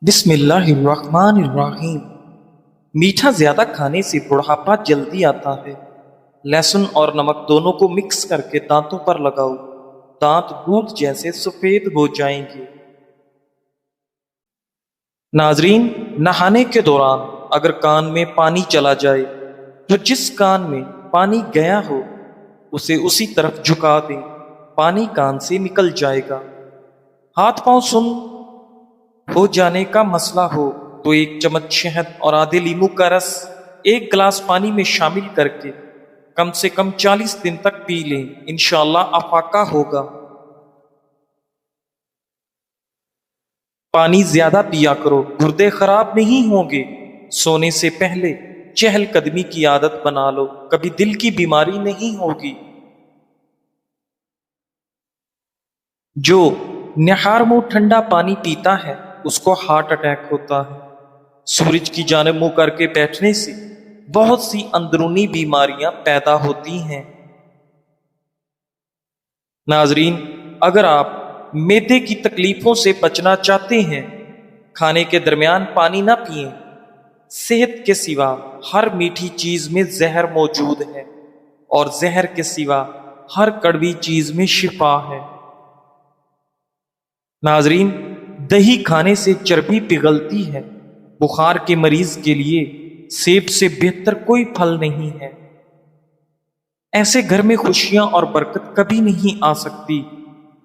بسم اللہ الرحمن الرحیم۔ میٹھا زیادہ کھانے سے بڑھاپا جلدی آتا ہے۔ لہسن اور نمک دونوں کو مکس کر کے دانتوں پر لگاؤ، دانت دودھ جیسے سفید ہو جائیں گے۔ ناظرین، نہانے کے دوران اگر کان میں پانی چلا جائے تو جس کان میں پانی گیا ہو اسے اسی طرف جھکا دیں، پانی کان سے نکل جائے گا۔ ہاتھ پاؤں سن ہو جانے کا مسئلہ ہو تو 1 چمچ شہد اور آدھے لیمو کا رس 1 گلاس پانی میں شامل کر کے کم سے کم 40 دن تک پی لیں، انشاءاللہ افاقہ ہوگا۔ پانی زیادہ پیا کرو، گردے خراب نہیں ہوں گے۔ سونے سے پہلے چہل قدمی کی عادت بنا لو، کبھی دل کی بیماری نہیں ہوگی۔ جو نہار منہ ٹھنڈا پانی پیتا ہے اس کو ہارٹ اٹیک ہوتا ہے۔ سورج کی جانب منہ کر کے بیٹھنے سے بہت سی اندرونی بیماریاں پیدا ہوتی ہیں۔ ناظرین، اگر آپ معدے کی تکلیفوں سے بچنا چاہتے ہیں، کھانے کے درمیان پانی نہ پئیں۔ صحت کے سوا ہر میٹھی چیز میں زہر موجود ہے اور زہر کے سوا ہر کڑوی چیز میں شفا ہے۔ ناظرین، دہی کھانے سے چربی پگھلتی ہے۔ بخار کے مریض کے لیے سیب سے بہتر کوئی پھل نہیں ہے۔ ایسے گھر میں خوشیاں اور برکت کبھی نہیں آ سکتی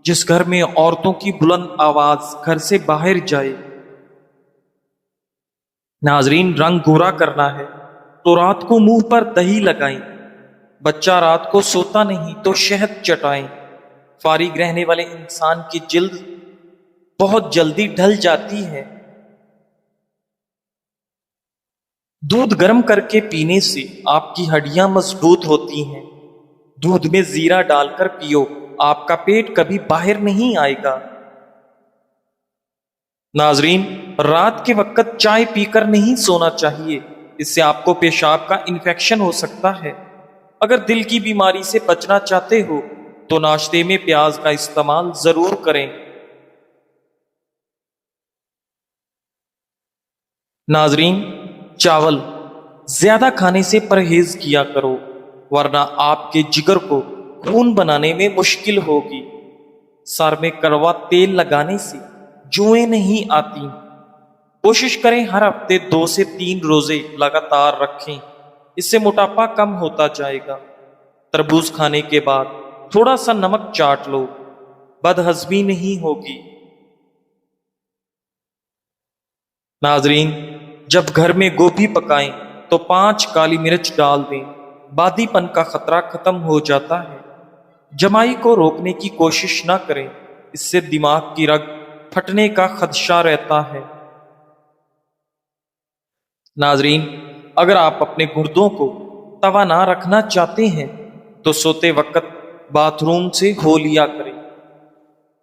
جس گھر میں عورتوں کی بلند آواز گھر سے باہر جائے۔ ناظرین، رنگ گورا کرنا ہے تو رات کو منہ پر دہی لگائیں۔ بچہ رات کو سوتا نہیں تو شہد چٹائیں۔ فارغ رہنے والے انسان کی جلد بہت جلدی ڈھل جاتی ہے۔ دودھ گرم کر کے پینے سے آپ کی ہڈیاں مضبوط ہوتی ہیں۔ دودھ میں زیرہ ڈال کر پیو، آپ کا پیٹ کبھی باہر نہیں آئے گا۔ ناظرین، رات کے وقت چائے پی کر نہیں سونا چاہیے، اس سے آپ کو پیشاب کا انفیکشن ہو سکتا ہے۔ اگر دل کی بیماری سے بچنا چاہتے ہو تو ناشتے میں پیاز کا استعمال ضرور کریں۔ ناظرین، چاول زیادہ کھانے سے پرہیز کیا کرو ورنہ آپ کے جگر کو خون بنانے میں مشکل ہوگی۔ سر میں کڑوا تیل لگانے سے جوئیں نہیں آتی۔ کوشش کریں ہر ہفتے 2 سے 3 روزے لگاتار رکھیں، اس سے موٹاپا کم ہوتا جائے گا۔ تربوز کھانے کے بعد تھوڑا سا نمک چاٹ لو، بدہضمی نہیں ہوگی۔ ناظرین، جب گھر میں گوبھی پکائیں تو 5 کالی مرچ ڈال دیں، بادی پن کا خطرہ ختم ہو جاتا ہے۔ جمائی کو روکنے کی کوشش نہ کریں، اس سے دماغ کی رگ پھٹنے کا خدشہ رہتا ہے۔ ناظرین، اگر آپ اپنے گردوں کو توانا رکھنا چاہتے ہیں تو سوتے وقت باتھ روم سے ہو لیا کریں۔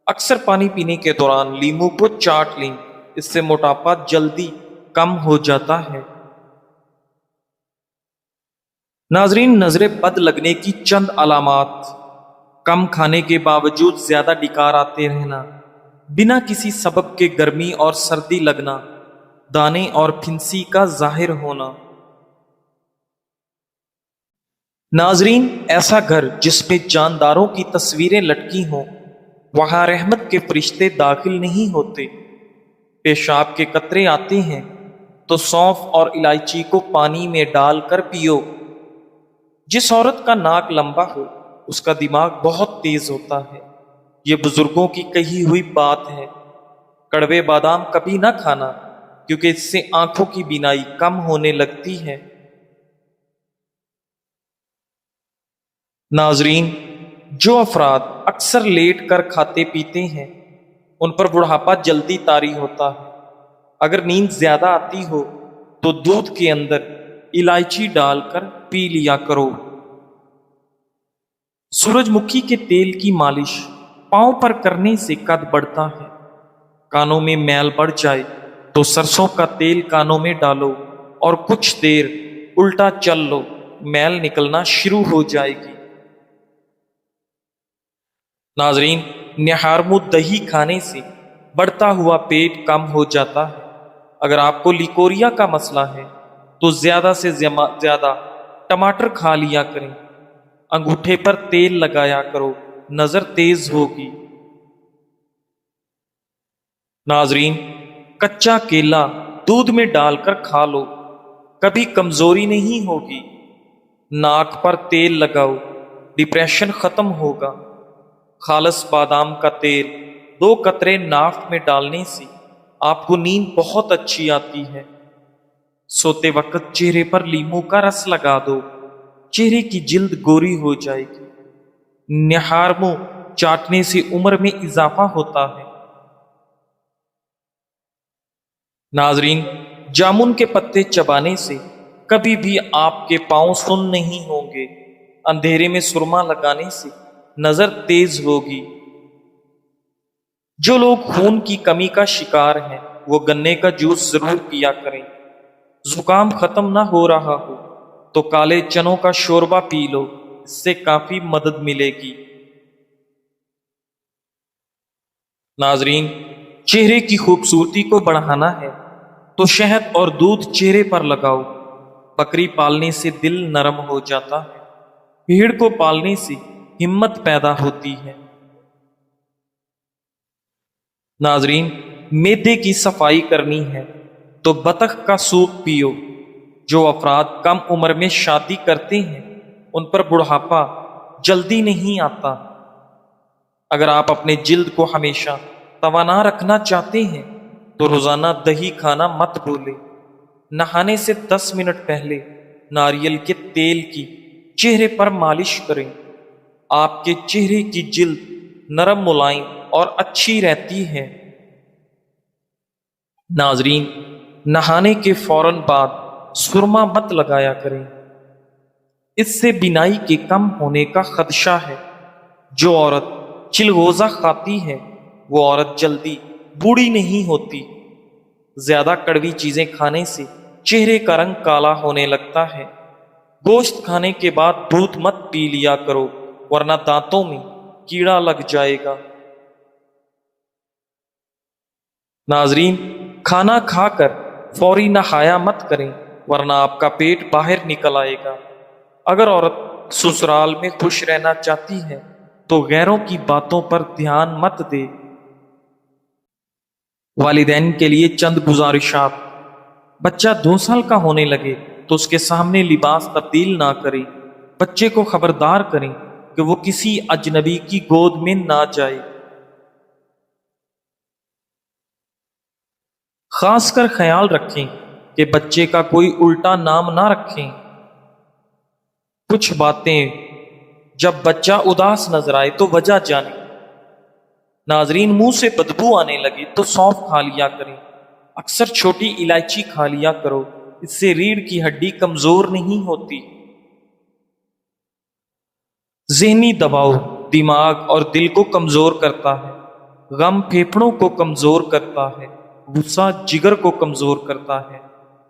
اکثر پانی پینے کے دوران لیمو کو چاٹ لیں، اس سے موٹاپا جلدی کم ہو جاتا ہے۔ ناظرین، نظر بد لگنے کی چند علامات: کم کھانے کے باوجود زیادہ ڈکار آتے رہنا، بنا کسی سبب کے گرمی اور سردی لگنا، دانے اور پھنسی کا ظاہر ہونا۔ ناظرین، ایسا گھر جس میں جانداروں کی تصویریں لٹکی ہوں وہاں رحمت کے فرشتے داخل نہیں ہوتے۔ پیشاب کے قطرے آتے ہیں تو سونف اور الائچی کو پانی میں ڈال کر پیو۔ جس عورت کا ناک لمبا ہو اس کا دماغ بہت تیز ہوتا ہے، یہ بزرگوں کی کہی ہوئی بات ہے۔ کڑوے بادام کبھی نہ کھانا کیونکہ اس سے آنکھوں کی بینائی کم ہونے لگتی ہے۔ ناظرین، جو افراد اکثر لیٹ کر کھاتے پیتے ہیں ان پر بڑھاپا جلدی طاری ہوتا ہے۔ اگر نیند زیادہ آتی ہو تو دودھ کے اندر الائچی ڈال کر پی لیا کرو۔ سورج مکھی کے تیل کی مالش پاؤں پر کرنے سے قد بڑھتا ہے۔ کانوں میں میل بڑھ جائے تو سرسوں کا تیل کانوں میں ڈالو اور کچھ دیر الٹا چل لو، میل نکلنا شروع ہو جائے گی۔ ناظرین، نہار منہ دہی کھانے سے بڑھتا ہوا پیٹ کم ہو جاتا ہے۔ اگر آپ کو لیکوریا کا مسئلہ ہے تو زیادہ سے زیادہ ٹماٹر کھا لیا کریں، انگوٹھے پر تیل لگایا کرو، نظر تیز ہوگی۔ ناظرین، کچا کیلا دودھ میں ڈال کر کھا لو، کبھی کمزوری نہیں ہوگی۔ ناک پر تیل لگاؤ، ڈپریشن ختم ہوگا۔ خالص بادام کا تیل 2 قطرے ناک میں ڈالنے سے آپ کو نیند بہت اچھی آتی ہے۔ سوتے وقت چہرے پر لیموں کا رس لگا دو، چہرے کی جلد گوری ہو جائے گی۔ نہارمو چاٹنے سے عمر میں اضافہ ہوتا ہے۔ ناظرین، جامن کے پتے چبانے سے کبھی بھی آپ کے پاؤں سن نہیں ہوں گے۔ اندھیرے میں سرما لگانے سے نظر تیز ہوگی۔ جو لوگ خون کی کمی کا شکار ہیں وہ گنے کا جوس ضرور پیا کریں۔ زکام ختم نہ ہو رہا ہو تو کالے چنوں کا شوربہ پی لو، اس سے کافی مدد ملے گی۔ ناظرین، چہرے کی خوبصورتی کو بڑھانا ہے تو شہد اور دودھ چہرے پر لگاؤ۔ بکری پالنے سے دل نرم ہو جاتا ہے، بھیڑ کو پالنے سے ہمت پیدا ہوتی ہے۔ ناظرین، معدے کی صفائی کرنی ہے تو بطخ کا سوپ پیو۔ جو افراد کم عمر میں شادی کرتے ہیں ان پر بڑھاپا جلدی نہیں آتا۔ اگر آپ اپنے جلد کو ہمیشہ توانا رکھنا چاہتے ہیں تو روزانہ دہی کھانا مت بھولیں۔ نہانے سے 10 منٹ پہلے ناریل کے تیل کی چہرے پر مالش کریں۔ آپ کے چہرے کی جلد نرم، ملائم اور اچھی رہتی ہے۔ ناظرین، نہانے کے فوراً بعد سرما مت لگایا کریں، اس سے بینائی کے کم ہونے کا خدشہ ہے۔ جو عورت چلغوزہ کھاتی ہے وہ عورت جلدی بوڑھی نہیں ہوتی۔ زیادہ کڑوی چیزیں کھانے سے چہرے کا رنگ کالا ہونے لگتا ہے۔ گوشت کھانے کے بعد دودھ مت پی لیا کرو ورنہ دانتوں میں کیڑا لگ جائے گا۔ ناظرین، کھانا کھا کر فوری نہایا مت کریں ورنہ آپ کا پیٹ باہر نکل آئے گا۔ اگر عورت سسرال میں خوش رہنا چاہتی ہے تو غیروں کی باتوں پر دھیان مت دے۔ والدین کے لیے چند گزارشات۔ بچہ 2 سال کا ہونے لگے تو اس کے سامنے لباس تبدیل نہ کریں۔ بچے کو خبردار کریں کہ وہ کسی اجنبی کی گود میں نہ جائے۔ خاص کر خیال رکھیں کہ بچے کا کوئی الٹا نام نہ رکھیں۔ کچھ باتیں، جب بچہ اداس نظر آئے تو وجہ جانیں۔ ناظرین، منہ سے بدبو آنے لگے تو سونف کھا لیا کریں۔ اکثر چھوٹی الائچی کھا لیا کرو، اس سے ریڑھ کی ہڈی کمزور نہیں ہوتی۔ ذہنی دباؤ دماغ اور دل کو کمزور کرتا ہے، غم پھیپھڑوں کو کمزور کرتا ہے، غصہ جگر کو کمزور کرتا ہے۔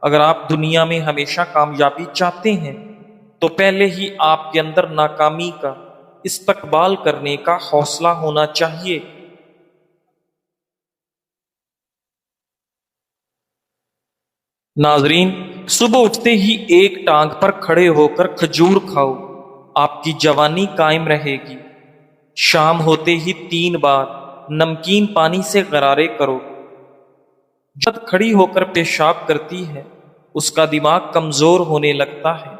اگر آپ دنیا میں ہمیشہ کامیابی چاہتے ہیں تو پہلے ہی آپ کے اندر ناکامی کا استقبال کرنے کا حوصلہ ہونا چاہیے۔ ناظرین، صبح اٹھتے ہی ایک ٹانگ پر کھڑے ہو کر کھجور کھاؤ، آپ کی جوانی قائم رہے گی۔ شام ہوتے ہی 3 بار نمکین پانی سے غرارے کرو۔ جب کھڑی ہو کر پیشاب کرتی ہے اس کا دماغ کمزور ہونے لگتا ہے۔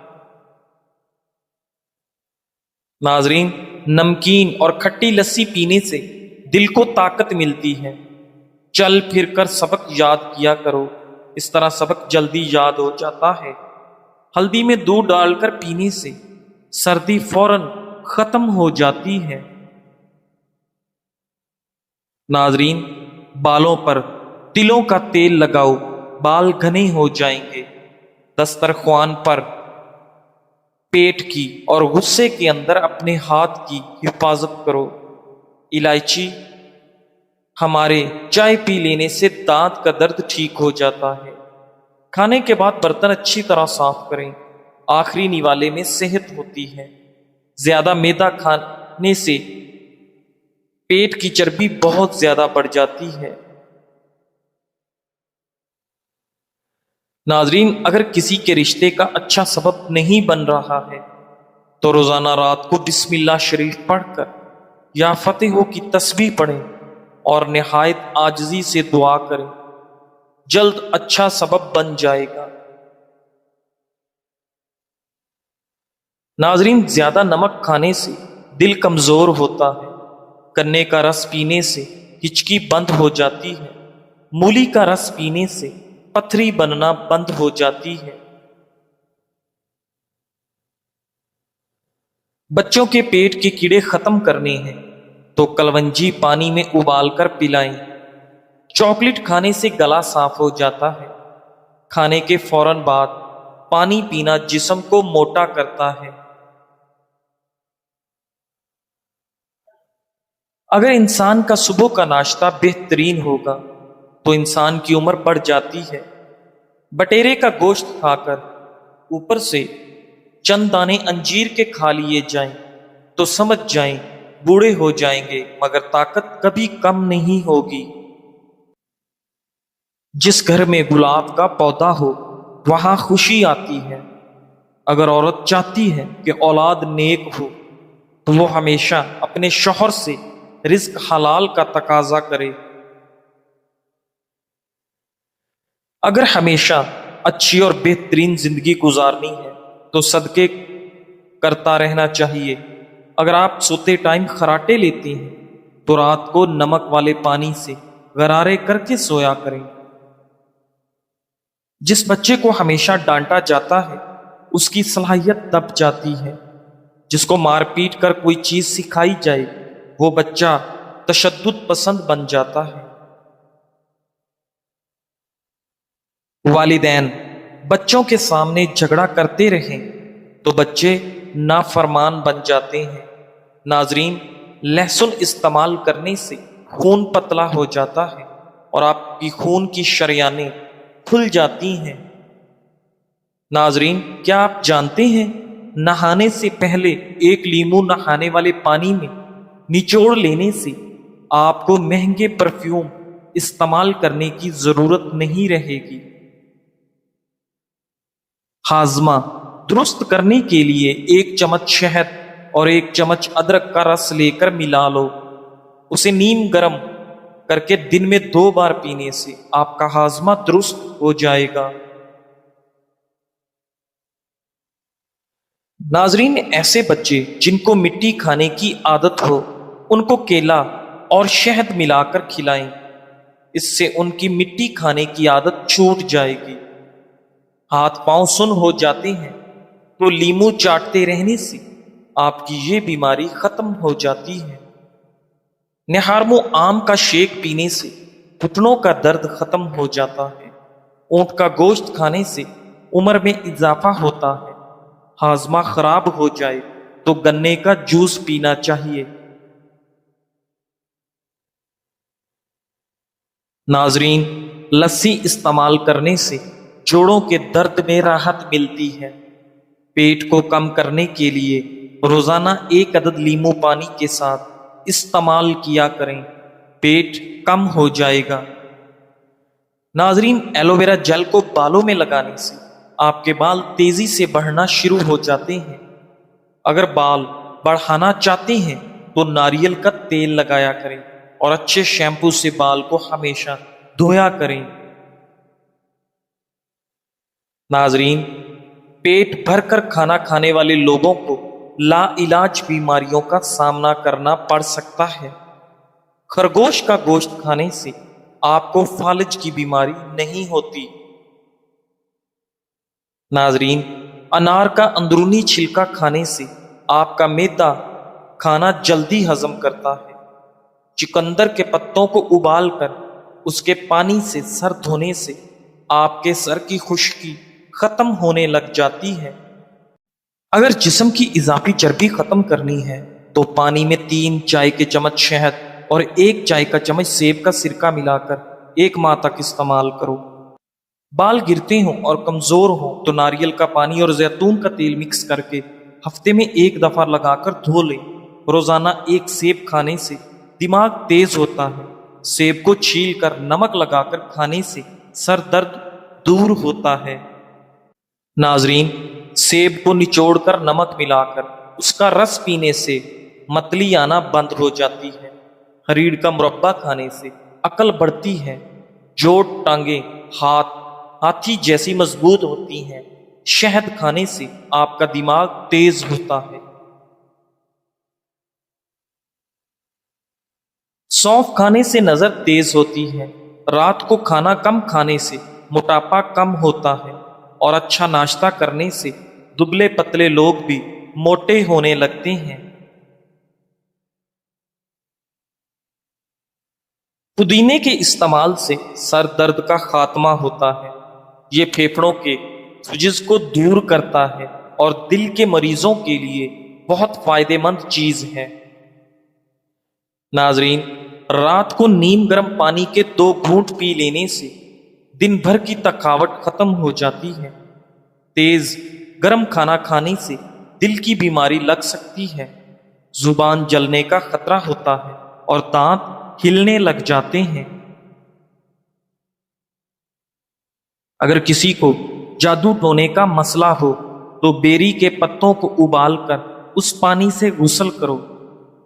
ناظرین، نمکین اور کھٹی لسی پینے سے دل کو طاقت ملتی ہے۔ چل پھر کر سبق یاد کیا کرو، اس طرح سبق جلدی یاد ہو جاتا ہے۔ ہلدی میں دودھ ڈال کر پینے سے سردی فوراً ختم ہو جاتی ہے۔ ناظرین، بالوں پر تلوں کا تیل لگاؤ، بال گھنے ہو جائیں گے۔ دسترخوان پر پیٹ کی اور غصے کے اندر اپنے ہاتھ کی حفاظت کرو۔ الائچی، ہمارے چائے پی لینے سے دانت کا درد ٹھیک ہو جاتا ہے۔ کھانے کے بعد برتن اچھی طرح صاف کریں، آخری نوالے میں صحت ہوتی ہے۔ زیادہ میدا کھانے سے پیٹ کی چربی بہت زیادہ بڑھ جاتی ہے۔ ناظرین، اگر کسی کے رشتے کا اچھا سبب نہیں بن رہا ہے تو روزانہ رات کو بسم اللہ شریف پڑھ کر یا فتحوں کی تسبیح پڑھیں اور نہایت عاجزی سے دعا کریں، جلد اچھا سبب بن جائے گا۔ ناظرین، زیادہ نمک کھانے سے دل کمزور ہوتا ہے، گنے کا رس پینے سے ہچکی بند ہو جاتی ہے، مولی کا رس پینے سے پتھری بننا بند ہو جاتی ہے۔ بچوں کے پیٹ کے کیڑے ختم کرنے ہیں تو کلونجی پانی میں ابال کر پلائیں۔ چاکلیٹ کھانے سے گلا صاف ہو جاتا ہے۔ کھانے کے فوراً بعد پانی پینا جسم کو موٹا کرتا ہے۔ اگر انسان کا صبح کا ناشتہ بہترین ہوگا تو انسان کی عمر بڑھ جاتی ہے۔ بٹیرے کا گوشت کھا کر اوپر سے چند دانے انجیر کے کھا لیے جائیں تو سمجھ جائیں بوڑھے ہو جائیں گے، مگر طاقت کبھی کم نہیں ہوگی۔ جس گھر میں گلاب کا پودا ہو وہاں خوشی آتی ہے۔ اگر عورت چاہتی ہے کہ اولاد نیک ہو تو وہ ہمیشہ اپنے شوہر سے رزق حلال کا تقاضا کرے۔ اگر ہمیشہ اچھی اور بہترین زندگی گزارنی ہے تو صدقے کرتا رہنا چاہیے۔ اگر آپ سوتے ٹائم خراٹے لیتے ہیں تو رات کو نمک والے پانی سے غرارے کر کے سویا کریں۔ جس بچے کو ہمیشہ ڈانٹا جاتا ہے اس کی صلاحیت دب جاتی ہے۔ جس کو مار پیٹ کر کوئی چیز سکھائی جائے وہ بچہ تشدد پسند بن جاتا ہے۔ والدین بچوں کے سامنے جھگڑا کرتے رہیں تو بچے نافرمان بن جاتے ہیں۔ ناظرین، لہسن استعمال کرنے سے خون پتلا ہو جاتا ہے اور آپ کی خون کی شریانیں کھل جاتی ہیں۔ ناظرین، کیا آپ جانتے ہیں نہانے سے پہلے ایک لیمو نہانے والے پانی میں نچوڑ لینے سے آپ کو مہنگے پرفیوم استعمال کرنے کی ضرورت نہیں رہے گی۔ ہاضمہ درست کرنے کے لیے 1 چمچ شہد اور 1 چمچ ادرک کا رس لے کر ملا لو۔ اسے نیم گرم کر کے دن میں 2 بار پینے سے آپ کا ہاضمہ درست ہو جائے گا۔ ناظرین، ایسے بچے جن کو مٹی کھانے کی عادت ہو ان کو کیلا اور شہد ملا کر کھلائیں، اس سے ان کی مٹی کھانے کی عادت چھوٹ جائے گی۔ ہاتھ پاؤں سن ہو جاتے ہیں تو لیمو چاٹتے رہنے سے آپ کی یہ بیماری ختم ہو جاتی ہے۔ نہارمو آم کا شیک پینے سے گھٹنوں کا درد ختم ہو جاتا ہے۔ اونٹ کا گوشت کھانے سے عمر میں اضافہ ہوتا ہے۔ ہاضمہ خراب ہو جائے تو گنے کا جوس پینا چاہیے۔ ناظرین، لسی استعمال کرنے سے جوڑوں کے درد میں راحت ملتی ہے۔ پیٹ کو کم کرنے کے لیے روزانہ 1 عدد لیمو پانی کے ساتھ استعمال کیا کریں، پیٹ کم ہو جائے گا۔ ناظرین، ایلو ویرا جل کو بالوں میں لگانے سے آپ کے بال تیزی سے بڑھنا شروع ہو جاتے ہیں۔ اگر بال بڑھانا چاہتے ہیں تو ناریل کا تیل لگایا کریں اور اچھے شیمپو سے بال کو ہمیشہ دھویا کریں۔ ناظرین، پیٹ بھر کر کھانا کھانے والے لوگوں کو لا علاج بیماریوں کا سامنا کرنا پڑ سکتا ہے۔ خرگوش کا گوشت کھانے سے آپ کو فالج کی بیماری نہیں ہوتی۔ ناظرین، انار کا اندرونی چھلکا کھانے سے آپ کا معدہ کھانا جلدی ہضم کرتا ہے۔ چقندر کے پتوں کو ابال کر اس کے پانی سے سر دھونے سے آپ کے سر کی خشکی ختم ہونے لگ جاتی ہے۔ اگر جسم کی اضافی چربی ختم کرنی ہے تو پانی میں 3 چائے کے چمچ شہد اور 1 چائے کا چمچ سیب کا سرکہ ملا کر 1 ماہ تک استعمال کرو۔ بال گرتے ہوں اور کمزور ہوں تو ناریل کا پانی اور زیتون کا تیل مکس کر کے ہفتے میں 1 دفعہ لگا کر دھو لیں۔ روزانہ 1 سیب کھانے سے دماغ تیز ہوتا ہے۔ سیب کو چھیل کر نمک لگا کر کھانے سے سر درد دور ہوتا ہے۔ ناظرین، سیب کو نچوڑ کر نمک ملا کر اس کا رس پینے سے متلی آنا بند ہو جاتی ہے۔ ہریڑ کا مربع کھانے سے عقل بڑھتی ہے۔ جوڑ، ٹانگیں، ہاتھ ہاتھی جیسی مضبوط ہوتی ہیں۔ شہد کھانے سے آپ کا دماغ تیز ہوتا ہے۔ سونف کھانے سے نظر تیز ہوتی ہے۔ رات کو کھانا کم کھانے سے موٹاپا کم ہوتا ہے، اور اچھا ناشتہ کرنے سے دبلے پتلے لوگ بھی موٹے ہونے لگتے ہیں۔ پودینے کے استعمال سے سر درد کا خاتمہ ہوتا ہے۔ یہ پھیپھڑوں کے سوجش کو دور کرتا ہے اور دل کے مریضوں کے لیے بہت فائدہ مند چیز ہے۔ ناظرین، رات کو نیم گرم پانی کے 2 گھونٹ پی لینے سے دن بھر کی تھکاوٹ ختم ہو جاتی ہے۔ تیز گرم کھانا کھانے سے دل کی بیماری لگ سکتی ہے۔ زبان جلنے کا خطرہ ہوتا ہے اور دانت ہلنے لگ جاتے ہیں۔ اگر کسی کو جادو ٹونے کا مسئلہ ہو تو بیری کے پتوں کو ابال کر اس پانی سے غسل کرو،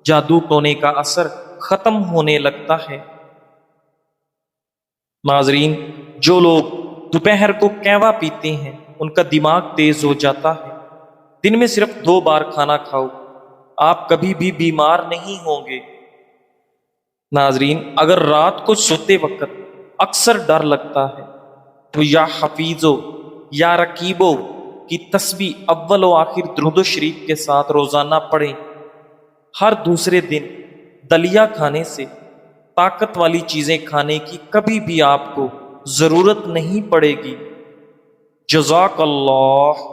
جادو ٹونے کا اثر ختم ہونے لگتا ہے۔ ناظرین، جو لوگ دوپہر کو قہوہ پیتے ہیں ان کا دماغ تیز ہو جاتا ہے۔ دن میں صرف 2 بار کھانا کھاؤ، آپ کبھی بھی بیمار نہیں ہوں گے۔ ناظرین، اگر رات کو سوتے وقت اکثر ڈر لگتا ہے تو یا حفیظو یا رقیبو کی تسبیح اول و آخر درود و شریف کے ساتھ روزانہ پڑھیں۔ ہر دوسرے دن دلیا کھانے سے طاقت والی چیزیں کھانے کی کبھی بھی آپ کو ضرورت نہیں پڑے گی۔ جزاک اللہ۔